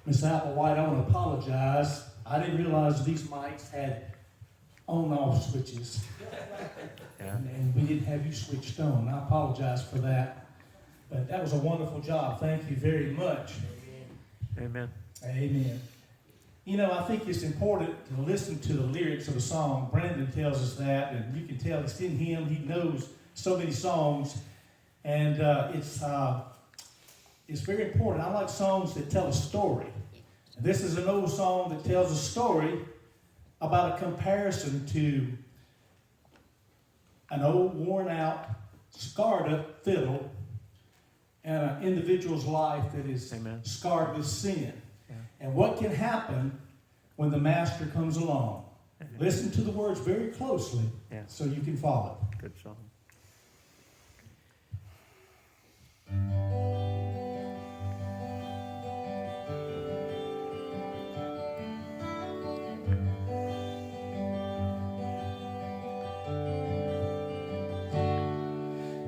Miss Applewhite, I want to apologize. I didn't realize these mics had on-off switches. Yeah. And we didn't have you switched on. I apologize for that. But that was a wonderful job. Thank you very much. Amen. Amen. You know, I think it's important to listen to the lyrics of a song. Brandon tells us that, and you can tell it's in him. He knows so many songs, and it's very important. I like songs that tell a story. And this is an old song that tells a story about a comparison to an old, worn-out, scarred-up fiddle and an individual's life that is Amen. scarred with sin. Yeah. And what can happen when the master comes along. Amen. Listen to the words very closely Yeah. so you can follow. Good song.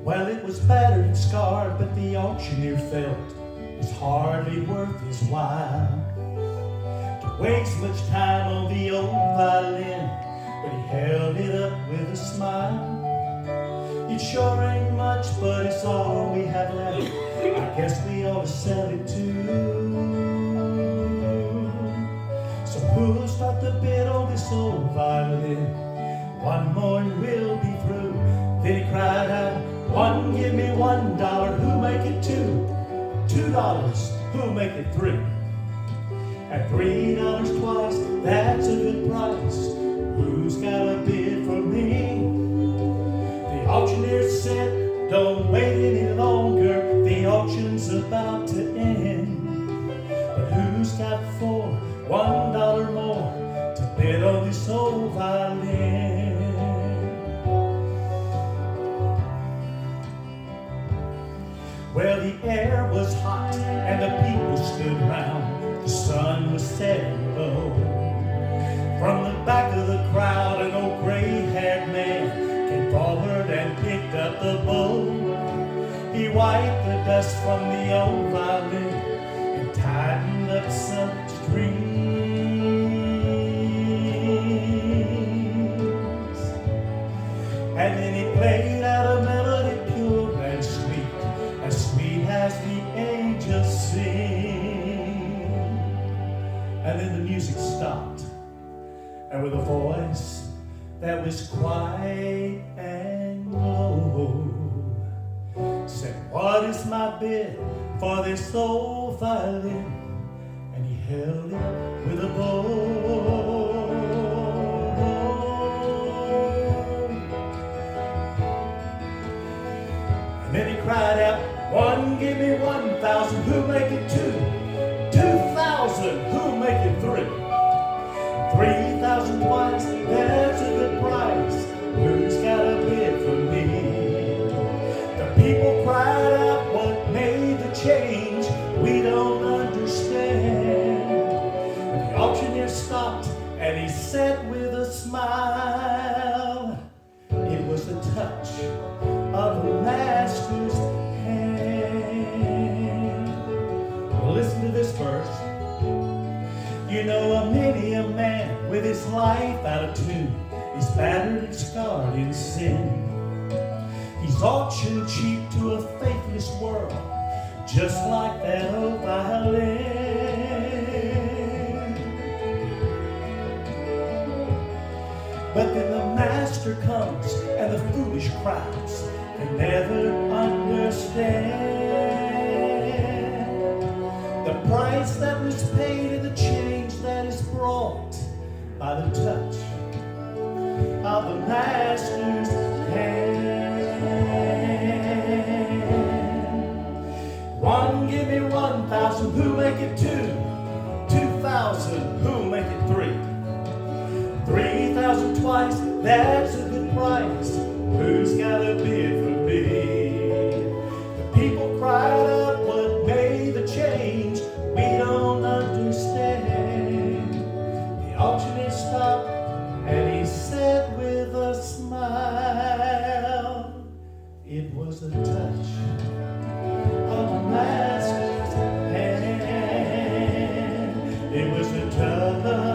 Well, it was battered and scarred, but the auctioneer felt it was hardly worth his while to waste much time on the old violin, but he held it up with a smile. It sure ain't much, but it's all we have left. I guess we ought to sell it too. So who'll start the bid on this old violin? One more and we'll be through. Then he cried out, "One, give me $1, who'll make it two? $2, who'll make it three? At $3 twice, that's a good price. Who's got a bid for me?" The auctioneer said, "Don't wait any longer, the auction's about to end. But who's got $1 more to bid on this old violin?" Well, the air was hot and the people stood round. The sun was setting low. From the back of the crowd, an old gray-haired man came forward and picked up the bow. He wiped the dust from the old violin and tightened up some strings. And then he played out a melody pure and sweet as the angels sing. And then the music stopped, and with a voice that was quiet and low, said, "What is my bid for this old violin?" And he held it with a bow. And then he cried out, "One, give me 1,000, who'll make it two? 2,000, who'll make it three? 3,000 twice, that's a good price. Who's got a bid for me?" The people cried out, "What made the change? We don't understand." And the auctioneer stopped and he said with a smile, "It was the touch of the master's hand." Well, listen to this verse. "You know, many a man with his life out of tune is battered and scarred in sin. He's auctioned cheap to a faithless world, just like that old violin. But then the master comes and the foolish crowds can never understand the price that was paid and the change that is brought by the touch of the master's hand. One, give me 1,000, who'll make it two? 2,000, who'll make it three? 3,000 twice, that's a good price. Who's got a bid for me?" The people cried out, "What made the change? We don't understand." The auctioneer stopped and he said with a smile, "It was the touch of the master's hand." Trouble